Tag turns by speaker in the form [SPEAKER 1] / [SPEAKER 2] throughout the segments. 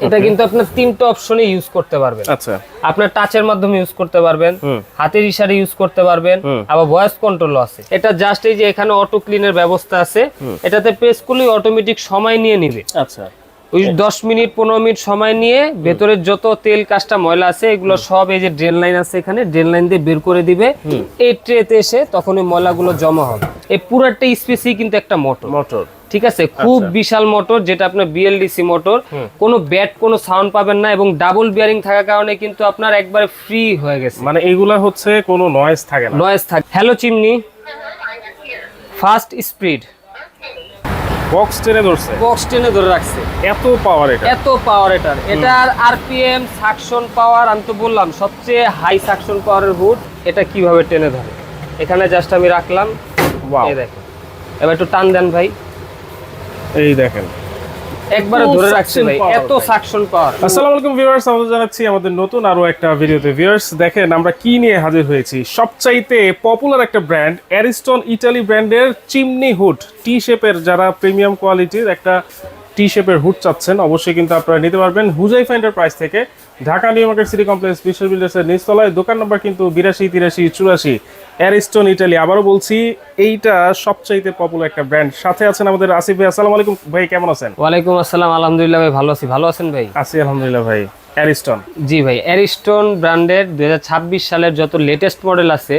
[SPEAKER 1] এটা কিন্তু আপনার তিনটা অপশনে ইউজ করতে পারবেন।
[SPEAKER 2] আচ্ছা,
[SPEAKER 1] আপনার টাচের মাধ্যমে ইউজ করতে পারবেন, হাতের ইশারায় ইউজ করতে পারবেন, আবার ভয়েস কন্ট্রোলও আছে। এটা জাস্ট এই যে এখানে অটো ক্লিনের ব্যবস্থা আছে, এটাতে প্রেস করলে অটোমেটিক সময় নিয়ে নিবে।
[SPEAKER 2] আচ্ছা,
[SPEAKER 1] ওই 10 মিনিট 15 মিনিট সময় নিয়ে ভেতরের যত তেল কাজটা ময়লা আছে এগুলো সব এই যে ড্রেন লাইন আছে এখানে ড্রেন লাইন দিয়ে বের করে দিবে। এই ট্রেতে এসে তখন ওই ময়লাগুলো জমা হবে। এই পুরাটা স্পেসি কিন্তু একটা মোটর, ঠিক আছে, খুব বিশাল মোটর, যেটা আপনার বিএলডিসি মোটর। কোনো ব্যাট কোনো সাউন্ড পাবেন না এবং ডাবল বিয়ারিং থাকার কারণে কিন্তু আপনার একবারে ফ্রি হয়ে গেছে।
[SPEAKER 2] মানে এইগুলা হচ্ছে কোনো নয়েজ থাকে না।
[SPEAKER 1] নয়েজ থাকে। Hello chimney, fast speed,
[SPEAKER 2] box টেনে ধরছে,
[SPEAKER 1] বক্স টেনে ধরে রাখছে।
[SPEAKER 2] এত পাওয়ার এটা,
[SPEAKER 1] এত পাওয়ার এটার আরপিএম, সাকশন পাওয়ার, আমি তো বললাম সবচেয়ে হাই সাকশন পাওয়ারের হুড। এটা কিভাবে টেনে ধরে, এখানে জাস্ট আমি রাখলাম, এই দেখেন। এবার একটু টান দেন ভাই,
[SPEAKER 2] এই দেখেন
[SPEAKER 1] একবারে ধরে রাখছে ভাই, এত সাকশন পাওয়ার।
[SPEAKER 2] আসসালামু আলাইকুম ভিউয়ার্স, আমরা জানাচ্ছি আমাদের নতুন আরো একটা ভিডিওতে। ভিউয়ার্স দেখেন আমরা কি নিয়ে হাজির হয়েছি। সবচাইতে পপুলার একটা ব্র্যান্ড অ্যারিস্টন ইটালি ব্র্যান্ডের চিমনি হুড, টি শেপের, যারা প্রিমিয়াম কোয়ালিটির একটা টি শেপের হুড চাচ্ছেন অবশ্যই কিন্তু আপনারা নিতে পারবেন হুজাইফা এন্টারপ্রাইজ থেকে। Dhaka new market city complex বিশ্ব বিল্ডার্সের নিচতলায়, দোকান নম্বর কিন্তু 82 83 84, অ্যারিস্টন ইটালি। আবারও বলছি, এইটা সবচাইতে পপুলার একটা ব্র্যান্ড। সাথে আছেন আমাদের আসিফ ভাই। আসসালামু আলাইকুম ভাই, কেমন আছেন?
[SPEAKER 1] ওয়ালাইকুম আসসালাম, আলহামদুলিল্লাহ ভাই, ভালো আছি। ভালো আছেন ভাই?
[SPEAKER 2] আছি আলহামদুলিল্লাহ ভাই। অ্যারিস্টন,
[SPEAKER 1] জি ভাই, অ্যারিস্টন ব্র্যান্ডের 2026 সালের যত লেটেস্ট মডেল আছে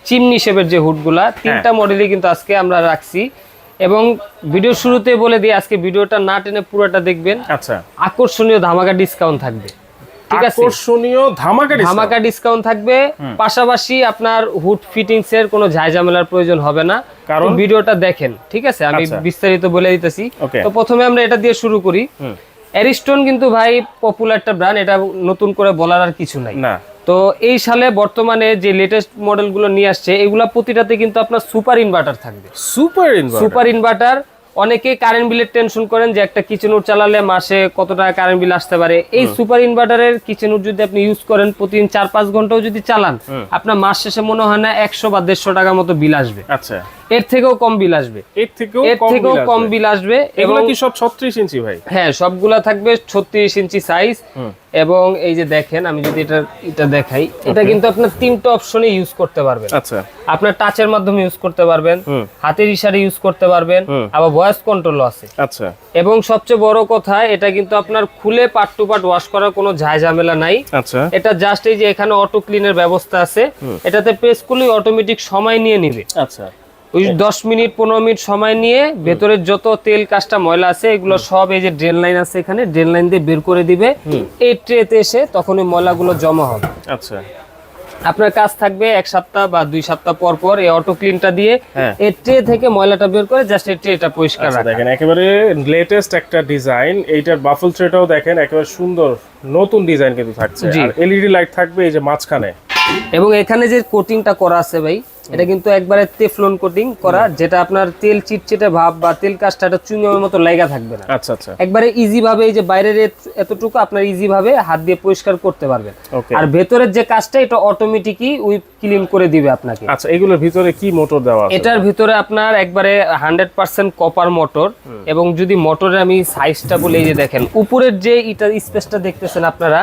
[SPEAKER 1] চিমনি শেপের যে হুডগুলা, তিনটা মডেলই কিন্তু আজকে আমরা রাখছি। এবং ভিডিও শুরুতে বলে দিই, আজকে ভিডিওটা না টেনে পুরোটা দেখবেন।
[SPEAKER 2] আচ্ছা,
[SPEAKER 1] আকর্ষণীয় ধামাকা ডিসকাউন্ট থাকবে, ঠিক আছে?
[SPEAKER 2] আকর্ষণীয় ধামাকা
[SPEAKER 1] ডিসকাউন্ট থাকবে। পাশাপাশি আপনার হুড ফিটিংস এর কোনো ঝামেলার প্রয়োজন হবে না, কারণ ভিডিওটা দেখেন, ঠিক আছে? আমি বিস্তারিত বলে দিতেছি। তো প্রথমে আমরা এটা দিয়ে শুরু করি। অ্যারিস্টন কিন্তু ভাই পপুলার একটা ব্র্যান্ড, এটা নতুন করে বলার আর কিছু নাই
[SPEAKER 2] না।
[SPEAKER 1] তো এই সালে বর্তমানে যে লেটেস্ট মডেলগুলো নিয়ে আসছে, এগুলা প্রতিটাতে কিন্তু আপনার সুপার ইনভার্টার থাকবে। Super inverter. অনেকে কারেন্ট বিলের টেনশন করেন যে একটা কিচেন উড চালালে মাসে কত টাকা কারেন্ট বিল আসতে পারে। এই সুপার ইনভার্টারের কিচেন উড যদি আপনি ইউজ করেন, প্রতিদিন 4-5 ঘন্টাও যদি চালান, আপনার মাস শেষে মনে হয় না 100 বা 150 টাকার মতো বিল আসবে।
[SPEAKER 2] আচ্ছা,
[SPEAKER 1] এর থেকেও কম বিল আসবে, এর থেকেও কম বিল আসবে।
[SPEAKER 2] এগুলো কি সব 36 ইঞ্চি ভাই?
[SPEAKER 1] হ্যাঁ, সবগুলা থাকবে 36 ইঞ্চি সাইজ। এবং এই যে দেখেন, আমি যদি এটা দেখাই, এটা কিন্তু আপনার তিনটা অপশনে ইউজ করতে পারবেন।
[SPEAKER 2] আচ্ছা,
[SPEAKER 1] আপনার টাচের মাধ্যমে ইউজ করতে পারবেন, হাতের ইশারায় ইউজ করতে পারবেন, আবার ভয়েস কন্ট্রোলও আছে।
[SPEAKER 2] আচ্ছা,
[SPEAKER 1] এবং সবচেয়ে বড় কথা, এটা কিন্তু আপনার খুলে পার্ট টু পার্ট ওয়াশ করার কোনো ঝামেলা নাই।
[SPEAKER 2] আচ্ছা,
[SPEAKER 1] এটা জাস্ট এই যে এখানে অটো ক্লিনের ব্যবস্থা আছে, এটাতে প্রেস করলে অটোমেটিক সময় নিয়ে নিবে।
[SPEAKER 2] আচ্ছা,
[SPEAKER 1] ওই 10 মিনিট 15 মিনিট সময় নিয়ে ভেতরের যত তেল কাজটা ময়লা আছে এগুলো সব এই যে ড্রেন লাইন আছে এখানে ড্রেন লাইন দিয়ে বের করে দিবে। এই ট্রেতে এসে তখন ওই ময়লাগুলো জমা হবে।
[SPEAKER 2] আচ্ছা,
[SPEAKER 1] আপনার কাজ থাকবে 1 সপ্তাহ বা 2 সপ্তাহ পর পর এই অটো ক্লিনটা দিয়ে এই ট্রে থেকে ময়লাটা বের করে জাস্ট এই ট্রেটা পরিষ্কার রাখা।
[SPEAKER 2] দেখেন একেবারে লেটেস্ট একটা ডিজাইন। এইটার বাফল ট্রেটাও দেখেন একেবারে সুন্দর নতুন ডিজাইন কিন্তু থাকছে। আর এলইডি লাইট থাকবে এই যে মাঝখানে।
[SPEAKER 1] এবং এখানে যে কোটিংটা করা আছে ভাই, এটা কিন্তু একবারে টেফলন কোটিং করা, যেটা আপনার তেল চিটচিটে ভাব বা তেল কাজটা এটা চুইংগামের মতো লাগা থাকবে না।
[SPEAKER 2] আচ্ছা, আচ্ছা,
[SPEAKER 1] একবারে ইজি ভাবে এই যে বাইরের এতটুকু আপনার ইজি ভাবে হাত দিয়ে পরিষ্কার করতে পারবেন। আর ভেতরের যে কাজটা এটা অটোমেটিকই উই ক্লিন করে দিবে আপনাকে।
[SPEAKER 2] আচ্ছা, এগুলোর ভিতরে কি মোটর দেওয়া আছে?
[SPEAKER 1] এটার ভিতরে আপনার একবারে 100% কপার মোটর। এবং যদি মোটরের আমি সাইজটা বলি, এই যে দেখেন উপরের যে এটা স্পেসটা দেখতেছেন আপনারা,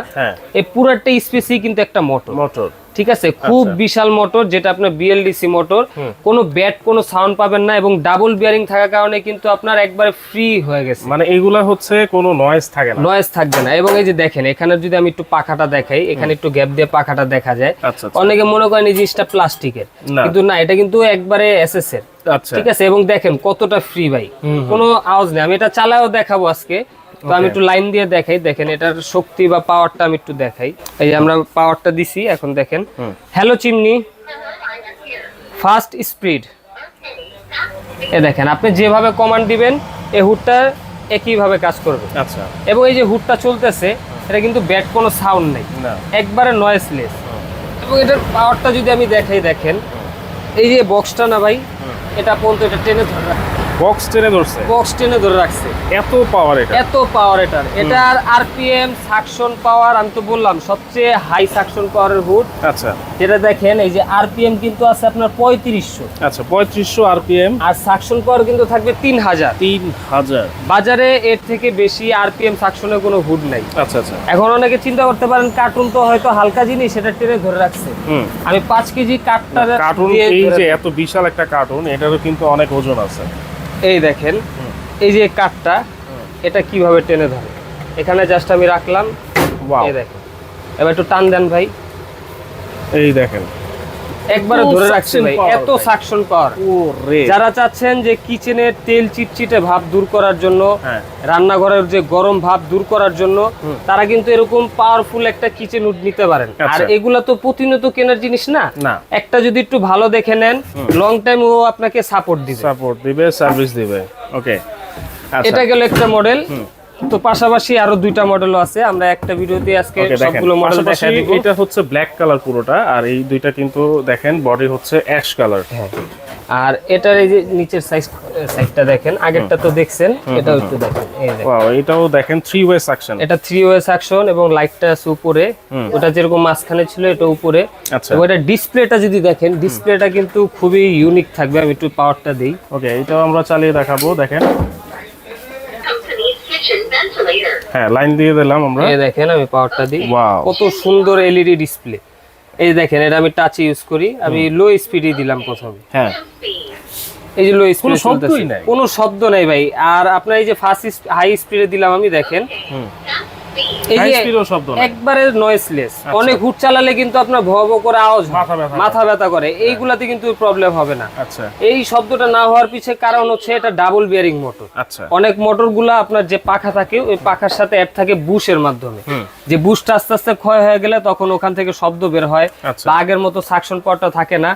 [SPEAKER 1] এই পুরোটা স্পেসই কিন্তু একটা মোটর, ঠিক আছে? খুব বিশাল মোটর, যেটা আপনার বিএলডিসি মোটর। কোনো ব্যাট কোনো সাউন্ড পাবেন না এবং ডাবল বিয়ারিং থাকার কারণে কিন্তু আপনার একবারে ফ্রি হয়ে গেছে।
[SPEAKER 2] মানে এইগুলা হচ্ছে কোনো নয়েজ থাকে না,
[SPEAKER 1] নয়েজ থাকবে না। এবং এই যে দেখেন এখানে যদি আমি একটু পাখাটা দেখাই, এখানে একটু গ্যাপ দিয়ে পাখাটা দেখা যায়। অনেকে মনে করেন এই জিনিসটা প্লাস্টিকের, কিন্তু না, এটা কিন্তু একবারে এসএস এর, ঠিক আছে? এবং দেখেন কতটা ফ্রি ভাই, কোনো আওয়াজ নেই। আমি এটা চালাও দেখাবো আজকে, তো আমি একটু লাইন দিয়ে দেখাই। দেখেন এটার শক্তি বা পাওয়ারটা আমি একটু দেখাই। এই যে আমরা পাওয়ারটা দিছি, এখন দেখেন। Hello chimney, fast speed. এ দেখেন আপনি যেভাবে কমান্ড দিবেন এই হুডটা একইভাবে কাজ করবে।
[SPEAKER 2] আচ্ছা,
[SPEAKER 1] এবং এই যে হুডটা চলতেছে, এটা কিন্তু ব্যাট কোনো সাউন্ড নেই, একবারে নয়েজলেস। এবং এটার পাওয়ারটা যদি আমি দেখাই, দেখেন এই যে বক্সটা না ভাই, এটা পর্যন্ত এটা টেনে ধরে রাখে।
[SPEAKER 2] বক্স টেনে ধরছে,
[SPEAKER 1] বক্স টেনে ধরে রাখছে।
[SPEAKER 2] এত পাওয়ার এটা,
[SPEAKER 1] এত পাওয়ার এটার আরপিএম সাকশন পাওয়ার, আমি তো বললাম সবচেয়ে হাই সাকশন পাওয়ারের হুড।
[SPEAKER 2] আচ্ছা,
[SPEAKER 1] যেটা দেখেন এই যে আরপিএম কিন্তু আছে আপনার 3500।
[SPEAKER 2] আচ্ছা 3500 আরপিএম,
[SPEAKER 1] আর সাকশন পাওয়ার কিন্তু থাকবে 3000।
[SPEAKER 2] 3000
[SPEAKER 1] বাজারে এর থেকে বেশি আরপিএম সাকশনের কোনো হুড নাই।
[SPEAKER 2] আচ্ছা আচ্ছা।
[SPEAKER 1] এখন অনেকে চিন্তা করতে পারেন কার্টুন তো হয়তো হালকা জিনিস, সেটা টেনে ধরে রাখছে। আমি 5 কেজি কাঠটা
[SPEAKER 2] কার্টুন, এই যে এত বিশাল একটা কার্টুন, এটারও কিন্তু অনেক ওজন আছে।
[SPEAKER 1] এই দেখেন এই যে কাঠটা, এটা কিভাবে টেনে ধরে, এখানে জাস্ট আমি রাখলাম।
[SPEAKER 2] ওয়াও,
[SPEAKER 1] এই দেখেন, এবার একটু টান দেন ভাই,
[SPEAKER 2] এই দেখেন
[SPEAKER 1] একবারে ধরে রাখছে ভাই, এত সাকশন পাওয়ার। যারা চাচ্ছেন যে কিচেনের তেল চিটচিটে ভাব দূর করার জন্য, রান্নাঘরের যে গরম ভাব দূর করার জন্য, তারা কিন্তু এরকম পাওয়ারফুল একটা কিচেন হুড নিতে পারেন। আর এগুলা তো প্রতিনিয়ত কেনার জিনিস না, একটা যদি একটু ভালো দেখে নেন, লং টাইম ও আপনাকে সাপোর্ট দিবে,
[SPEAKER 2] সার্ভিস দিবে। ওকে,
[SPEAKER 1] এটা গেল একটা মডেল। তো পাশাপাশি আরো দুইটা মডেলও আছে, আমরা একটা ভিডিওতে আজকে সবগুলো মডেল দেখাই দিব।
[SPEAKER 2] এটা হচ্ছে ব্ল্যাক কালার পুরোটা, আর এই দুইটা কিন্তু দেখেন বডি হচ্ছে অ্যাশ কালার।
[SPEAKER 1] হ্যাঁ, আর এটার এই যে নিচের সাইডটা দেখেন, আগেরটা তো দেখছেন, এটাও একটু দেখেন। এই দেখেন,
[SPEAKER 2] ওয়াও, এটাও দেখেন 3 ওয়ে সাকশন।
[SPEAKER 1] এটা 3 ওয়ে সাকশন এবং লাইটটা আছে উপরে, ওটা যেরকম মাঝখানে ছিল এটা উপরে।
[SPEAKER 2] আচ্ছা,
[SPEAKER 1] এবং এটা ডিসপ্লেটা যদি দেখেন, ডিসপ্লেটা কিন্তু খুবই ইউনিক থাকবে। আমি একটু পাওয়ারটা দেই।
[SPEAKER 2] ওকে, এটাও আমরা চালিয়ে দেখাবো। দেখেন, হ্যাঁ লাইন দিয়ে দিলাম আমরা।
[SPEAKER 1] এই দেখেন আমি পাওয়ারটা দিই,
[SPEAKER 2] ওয়াও,
[SPEAKER 1] কত সুন্দর এলইডি ডিসপ্লে। এই দেখেন, এটা আমি টাচ ইউজ করি, আমি লো স্পিডে দিলাম প্রথমে।
[SPEAKER 2] হ্যাঁ,
[SPEAKER 1] এই যে লো স্পিডে
[SPEAKER 2] শব্দই নাই,
[SPEAKER 1] কোনো শব্দ নাই ভাই। আর আপনার এই যে ফার্স্ট হাই স্পিডে দিলাম আমি, দেখেন এই যে একবারে নয়েসলেস। অনেক হুড চালালে কিন্তু আপনার ভব করে আওয়াজ, মাথা ব্যথা করে, এইগুলাতে কিন্তু প্রবলেম হবে না।
[SPEAKER 2] আচ্ছা,
[SPEAKER 1] এই শব্দটা না হওয়ার পিছে কারণ হচ্ছে এটা ডাবল বিয়ারিং মোটর।
[SPEAKER 2] আচ্ছা,
[SPEAKER 1] অনেক মোটরগুলা আপনার যে পাখা থাকে, ওই পাখার সাথে অ্যাড থাকে বুশের মাধ্যমে, যে বুশটা আস্তে আস্তে ক্ষয় হয়ে গেলে তখন ওখান থেকে শব্দ বের হয়, বা আগের মতো সাকশন পাওয়ারটা থাকে না।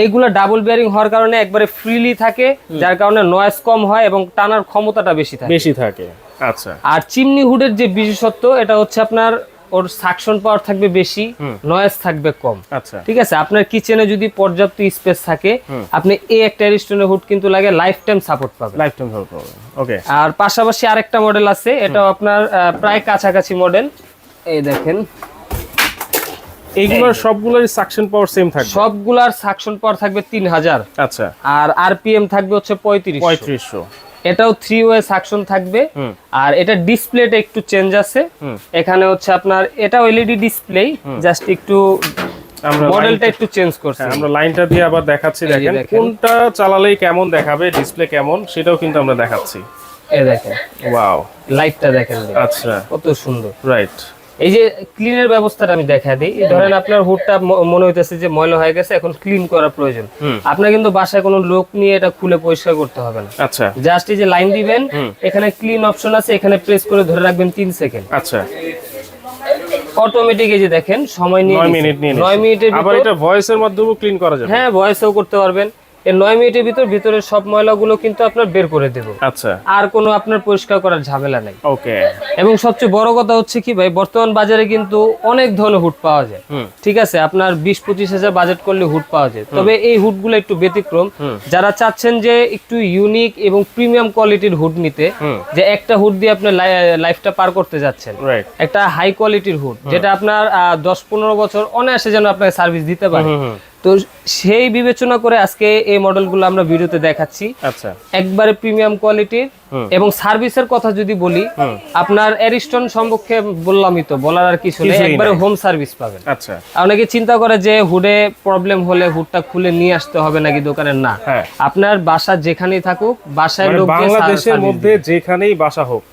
[SPEAKER 1] এইগুলা ডাবল বিয়ারিং হওয়ার কারণে একবারে ফ্রিলি থাকে, যার কারণে নয়েজ কম হয় এবং টানার ক্ষমতাটা বেশি থাকে।
[SPEAKER 2] আচ্ছা,
[SPEAKER 1] আর চিমনি হুডের যে বিশেষত্ব, এটা হচ্ছে আপনার ওর সাকশন পাওয়ার থাকবে বেশি, নয়েজ থাকবে কম।
[SPEAKER 2] আচ্ছা,
[SPEAKER 1] ঠিক আছে, আপনার কিচেনে যদি পর্যাপ্ত স্পেস থাকে, আপনি এই একটা অ্যারিস্টনের হুড কিন্তু লাগে লাইফ টাইম সাপোর্ট পাবেন।
[SPEAKER 2] ওকে,
[SPEAKER 1] আর পাশাপাশি আরেকটা মডেল আছে, এটাও আপনার প্রায় কাছাকাছি মডেল। এই দেখেন,
[SPEAKER 2] এইগুলোর সবগুলোর সাকশন পাওয়ার সেম থাকবে,
[SPEAKER 1] সবগুলার সাকশন পাওয়ার থাকবে 3000।
[SPEAKER 2] আচ্ছা,
[SPEAKER 1] আর আরপিএম থাকবে হচ্ছে 3500। এটাও 3 ওয়ে সাকশন থাকবে। আর এটা ডিসপ্লেটা একটু চেঞ্জ আছে, এখানে হচ্ছে আপনার এটাও এলইডি ডিসপ্লে, জাস্ট একটু মডেলটা একটু চেঞ্জ করছে।
[SPEAKER 2] আমরা লাইনটা দিয়ে আবার দেখাচ্ছি, দেখেন কোনটা চালালেই কেমন দেখাবে, ডিসপ্লে কেমন সেটাও কিন্তু আমরা দেখাচ্ছি।
[SPEAKER 1] এই দেখেন,
[SPEAKER 2] ওয়াও,
[SPEAKER 1] লাইটটা দেখেন,
[SPEAKER 2] আচ্ছা
[SPEAKER 1] কত সুন্দর।
[SPEAKER 2] রাইট,
[SPEAKER 1] এই যে ক্লিনের ব্যবস্থাটা আমি দেখা দিই। ধরেন আপনার হুডটা মনে হইতেছে যে ময়লা হয়ে গেছে, এখন ক্লিন করার প্রয়োজন। আপনার কিন্তু বাসায় কোনো লোক নিয়ে এটা খুলে পরিষ্কার করতে হবে না।
[SPEAKER 2] আচ্ছা,
[SPEAKER 1] জাস্ট এই যে লাইন দিবেন, এখানে ক্লিন অপশন আছে, এখানে প্রেস করে ধরে রাখবেন 3 সেকেন্ড।
[SPEAKER 2] আচ্ছা,
[SPEAKER 1] অটোমেটিক এই যে দেখেন সময় নিয়ে
[SPEAKER 2] 9 মিনিট নিয়ে
[SPEAKER 1] 9 মিনিটের
[SPEAKER 2] আবার এটা ভয়েসের মাধ্যমে ক্লিন করা যাবে।
[SPEAKER 1] হ্যাঁ, ভয়েসও করতে পারবেন। এই 9 মিনিটের ভিতরে সব ময়লাগুলো কিন্তু আপনার বের করে দেব।
[SPEAKER 2] আচ্ছা,
[SPEAKER 1] আর কোনো আপনার পরিষ্কার করার ঝামেলা নাই।
[SPEAKER 2] ওকে,
[SPEAKER 1] এবং সবচেয়ে বড় কথা হচ্ছে কি ভাই, বর্তমান বাজারে কিন্তু অনেক ধরনের হুড পাওয়া যায়। ঠিক আছে, আপনার 20-25 হাজার বাজেট করলে হুড পাওয়া যায়, তবে এই হুডগুলো একটু ব্যতিক্রম। যারা চাচ্ছেন যে একটু ইউনিক এবং প্রিমিয়াম কোয়ালিটির হুড নিতে, যে একটা হুড দিয়ে আপনি লাইফটা পার করতে যাচ্ছেন, একটা হাই কোয়ালিটির হুড যেটা আপনার 10-15 বছর অনায়াসে যেন আপনাকে সার্ভিস দিতে পারে, তো সেই বিবেচনা করে আজকে এই মডেলগুলো আমরা ভিডিওতে দেখাচ্ছি।
[SPEAKER 2] আচ্ছা,
[SPEAKER 1] একবারে প্রিমিয়াম কোয়ালিটির। এবং সার্ভিসের কথা যদি বলি, আপনার অ্যারিস্টন সম্পর্কে বললামই তো, বলার আর কিছু নেই, একবারে হোম সার্ভিস পাবেন।
[SPEAKER 2] আচ্ছা,
[SPEAKER 1] অনেকে চিন্তা করে যে হুডে প্রবলেম হলে হুডটা খুলে নিয়ে আসতে হবে নাকি দোকানের, না, আপনার বাসা যেখানেই থাকুক, বাসায় লোক
[SPEAKER 2] বাংলাদেশের মধ্যে যেখানেই বাসা হোক,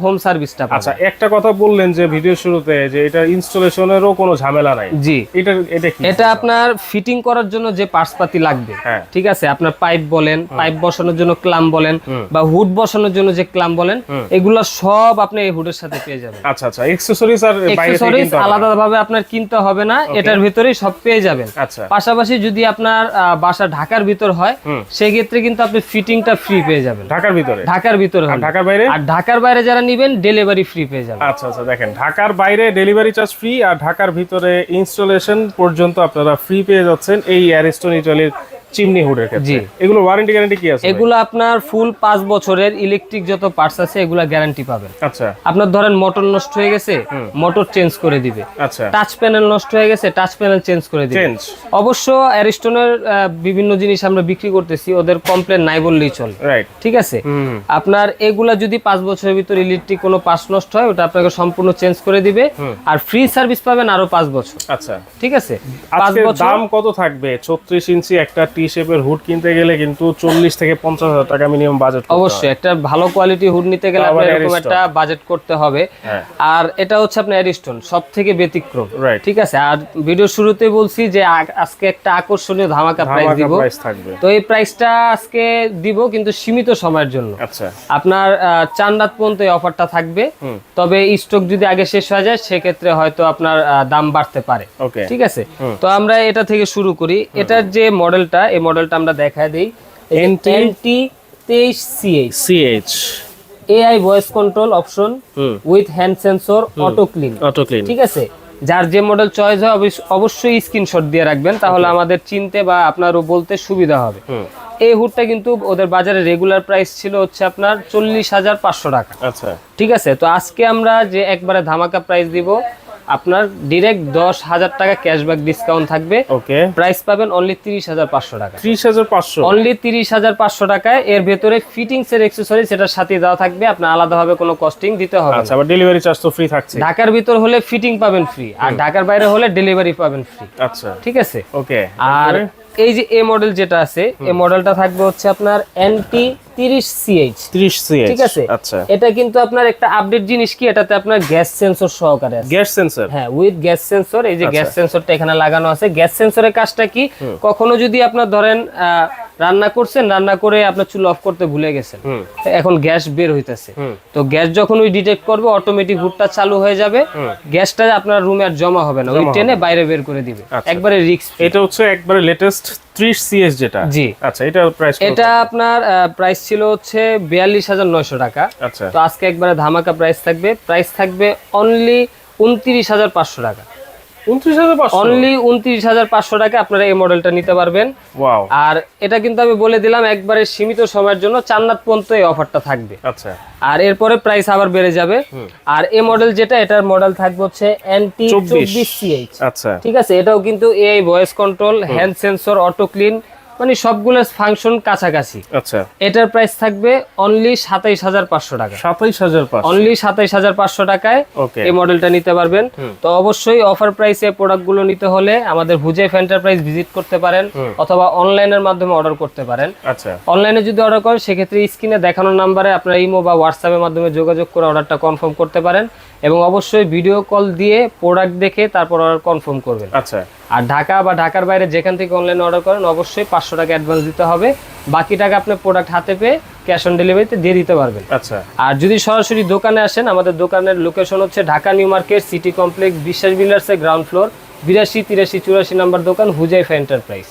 [SPEAKER 1] হোম সার্ভিসটা।
[SPEAKER 2] আচ্ছা, একটা কথা বললেন যে ভিডিও শুরুতে যে এটা ইনস্টলেশনেরও কোনো ঝামেলা নাই।
[SPEAKER 1] জি,
[SPEAKER 2] এটা কি?
[SPEAKER 1] এটা আপনার ফিটিং করার জন্য যে পার্টসপাতি লাগবে, ঠিক আছে, আপনার পাইপ বলেন, পাইপ বসানোর জন্য ক্লাম বলেন, বা হুড বসানোর জন্য যে ক্লাম বলেন, এগুলো সব আপনি এই হুডের সাথে পেয়ে যাবেন।
[SPEAKER 2] আচ্ছা আচ্ছা, অ্যাকসেসরিজ আর
[SPEAKER 1] অ্যাকসেসরিজ আলাদাভাবে আপনার কিনতে হবে না, এটার ভিতরেই সব পেয়ে যাবেন।
[SPEAKER 2] আচ্ছা,
[SPEAKER 1] পাশাপাশি যদি আপনার বাসা ঢাকার ভিতর হয়, সেই ক্ষেত্রে কিন্তু আপনি ফিটিংটা ফ্রি পেয়ে যাবেন।
[SPEAKER 2] ঢাকার ভিতরে
[SPEAKER 1] হয়,
[SPEAKER 2] ঢাকার বাইরে,
[SPEAKER 1] আর ঢাকার বাইরে যারা নেবেন ডেলিভারি ফ্রি পেয়ে যাবেন।
[SPEAKER 2] আচ্ছা আচ্ছা, দেখেন ঢাকার বাইরে ডেলিভারি চার্জ ফ্রি, আর ঢাকার ভিতরে ইনস্টলেশন পর্যন্ত আপনারা ফ্রি পেয়ে যাচ্ছেন এই অ্যারিস্টন ইটালির চিমনি হুডের ক্ষেত্রে এগুলো ওয়ারেন্টি গ্যারান্টি কি আছে?
[SPEAKER 1] এগুলো আপনার ফুল 5 বছরের ইলেকট্রিক যত পার্টস আছে এগুলা গ্যারান্টি পাবেন।
[SPEAKER 2] আচ্ছা,
[SPEAKER 1] আপনার ধরেন মোটর নষ্ট হয়ে গেছে, মোটর চেঞ্জ করে দিবে।
[SPEAKER 2] আচ্ছা,
[SPEAKER 1] টাচ প্যানেল নষ্ট হয়ে গেছে, টাচ প্যানেল চেঞ্জ করে দিবে। অবশ্য অ্যারিস্টনের বিভিন্ন জিনিস আমরা বিক্রি করতেছি, ওদের কমপ্লেন নাই বললেই চলে,
[SPEAKER 2] রাইট?
[SPEAKER 1] ঠিক আছে। আপনার এগুলা যদি 5 বছরের ভিতর ইলেকট্রিক কোনো পার্টস নষ্ট হয় ওটা আপনাকে সম্পূর্ণ চেঞ্জ করে দিবে, আর ফ্রি সার্ভিস পাবেন আরো 5 বছর।
[SPEAKER 2] আচ্ছা,
[SPEAKER 1] ঠিক আছে।
[SPEAKER 2] 5 বছর। দাম কত থাকবে? 36 ইঞ্চি একটা টি শেপের হুড কিনতে গেলে কিন্তু 40 থেকে 50,000 টাকা মিনিমাম বাজেট।
[SPEAKER 1] অবশ্যই একটা ভালো কোয়ালিটি হুড নিতে গেলে আপনার এরকম একটা বাজেট করতে হবে। আর এটা হচ্ছে আপনার অ্যারিস্টন সবথেকে ব্যতিক্রম, ঠিক আছে। আর ভিডিও শুরুতে বলছি যে আজকে একটা আকর্ষণীয় ধামাকা প্রাইস দিব, তো এই প্রাইসটা আজকে দিব কিন্তু সীমিত সময়ের জন্য।
[SPEAKER 2] আচ্ছা,
[SPEAKER 1] আপনার 4 রাত পর্যন্ত এই অফারটা থাকবে, তবে স্টক যদি আগে শেষ হয়ে যায় সেক্ষেত্রে হয়তো আপনার দাম বাড়তে পারে, ঠিক আছে। তো আমরা এটা থেকে শুরু করি। এটার যে মডেলটা, এই মডেলটা আমরা দেখায় দিই। NT23CH AI voice control option with hand sensor auto clean, ঠিক আছে। যার যে মডেল চয়েস হয় অবশ্যই স্ক্রিনশট দিয়ে রাখবেন, তাহলে আমাদের চিনতে বা আপনারও বলতে সুবিধা হবে। এই হুডটা কিন্তু ওদের বাজারে রেগুলার প্রাইস ছিল হচ্ছে আপনার 40,500 টাকা।
[SPEAKER 2] আচ্ছা,
[SPEAKER 1] ঠিক আছে। তো আজকে আমরা যে একবারে ধামাকা প্রাইস দিব, আপনার ডিরেক্ট 10,000 টাকা ক্যাশব্যাক ডিসকাউন্ট থাকবে।
[SPEAKER 2] ওকে,
[SPEAKER 1] প্রাইস পাবেন অনলি 30,500 টাকা।
[SPEAKER 2] 30,500
[SPEAKER 1] অনলি 30,500 টাকায়। এর ভেতরে ফিটিংস এর অ্যাকসেসরি সেটার সাথে দেওয়া থাকবে, আপনার আলাদাভাবে কোনো কস্টিং দিতে হবে না।
[SPEAKER 2] আচ্ছা, আবার ডেলিভারি চার্জ তো ফ্রি থাকছে।
[SPEAKER 1] ঢাকার ভিতর হলে ফিটিং পাবেন ফ্রি, আর ঢাকার বাইরে হলে ডেলিভারি পাবেন ফ্রি।
[SPEAKER 2] আচ্ছা,
[SPEAKER 1] ঠিক আছে।
[SPEAKER 2] ওকে।
[SPEAKER 1] আর এই যে এ মডেল যেটা আছে, এই মডেলটা থাকবে হচ্ছে আপনার NT30CH, ঠিক আছে।
[SPEAKER 2] আচ্ছা,
[SPEAKER 1] এটা কিন্তু আপনার একটা আপডেট জিনিস কি, এটাতে আপনার গ্যাস সেন্সর সহকারে আছে।
[SPEAKER 2] Gas sensor? হ্যাঁ,
[SPEAKER 1] উইথ গ্যাস সেন্সর। এই যে গ্যাস সেন্সরটা এখানে লাগানো আছে। গ্যাস সেন্সরের কাজটা কি, কখনো যদি আপনার ধরেন রান্না করছেন, রান্না করে আপনার চুলা অফ করতে ভুলে গেছেন, এখন গ্যাস বের হইতেছে, তো গ্যাস যখন ওই ডিটেক্ট করবে অটোমেটিক হুডটা চালু হয়ে যাবে, গ্যাসটা আপনার রুমে আর জমা হবে না, ওই টেনে বাইরে বের করে দিবে, একবারে রিস্ক।
[SPEAKER 2] এটা হচ্ছে একবারে লেটেস্ট 30CS যেটা।
[SPEAKER 1] জি।
[SPEAKER 2] আচ্ছা, এটা প্রাইস?
[SPEAKER 1] এটা আপনার প্রাইস ছিল হচ্ছে 42,900 টাকা।
[SPEAKER 2] আচ্ছা,
[SPEAKER 1] তো আজকে একবারে ধামাকা প্রাইস থাকবে। প্রাইস থাকবে অনলি 29,500 টাকা।
[SPEAKER 2] 29,500?
[SPEAKER 1] অনলি 29,500 টাকা আপনারা এই মডেলটা নিতে পারবেন।
[SPEAKER 2] ওয়াও।
[SPEAKER 1] আর এটা কিন্তু আমি বলে দিলাম একবারে সীমিত সময়ের জন্য, 4 রাত পর্যন্ত এই অফারটা থাকবে।
[SPEAKER 2] আচ্ছা,
[SPEAKER 1] আর এরপরে প্রাইস আবার বেড়ে যাবে। আর এই মডেল যেটা, এটার মডেল থাকবে হচ্ছে NT24CH।
[SPEAKER 2] আচ্ছা,
[SPEAKER 1] ঠিক আছে। এটাও কিন্তু AI voice control, hand sensor, auto clean, মানে সবগুলো ফাংশন কাছাকাছি।
[SPEAKER 2] আচ্ছা,
[SPEAKER 1] এটার প্রাইস থাকবে অনলি 27,500 টাকা।
[SPEAKER 2] 27,500?
[SPEAKER 1] অনলি 27,500 টাকায় এই মডেলটা নিতে পারবেন। তো অবশ্যই অফার প্রাইসে প্রোডাক্টগুলো নিতে হলে আমাদের হুজাইফ এন্টারপ্রাইজ ভিজিট করতে পারেন, অথবা অনলাইনের মাধ্যমে অর্ডার করতে পারেন।
[SPEAKER 2] আচ্ছা,
[SPEAKER 1] অনলাইনে যদি অর্ডার করেন সেক্ষেত্রে স্ক্রিনে দেখানো নাম্বারে আপনারা ইমো বা হোয়াটসঅ্যাপের মাধ্যমে যোগাযোগ করে অর্ডারটা কনফার্ম করতে পারেন, এবং অবশ্যই ভিডিও কল দিয়ে প্রোডাক্ট দেখে তারপর অর্ডার কনফার্ম করবেন।
[SPEAKER 2] আচ্ছা।
[SPEAKER 1] আর ঢাকা বা ঢাকার বাইরে যেখান থেকে অনলাইনে অর্ডার করেন অবশ্যই 500 টাকা অ্যাডভান্স দিতে হবে, বাকি টাকা আপনি প্রোডাক্ট হাতে পেয়ে ক্যাশ অন ডেলিভারিতে দিয়ে দিতে পারবেন।
[SPEAKER 2] আচ্ছা।
[SPEAKER 1] আর যদি সরাসরি দোকানে আসেন, আমাদের দোকানের লোকেশন হচ্ছে Dhaka new market city complex বিশ্বাস বিল্ডার্সের গ্রাউন্ড ফ্লোর 82, 83, 84 নাম্বার দোকান হুজাইফা এন্টারপ্রাইজ।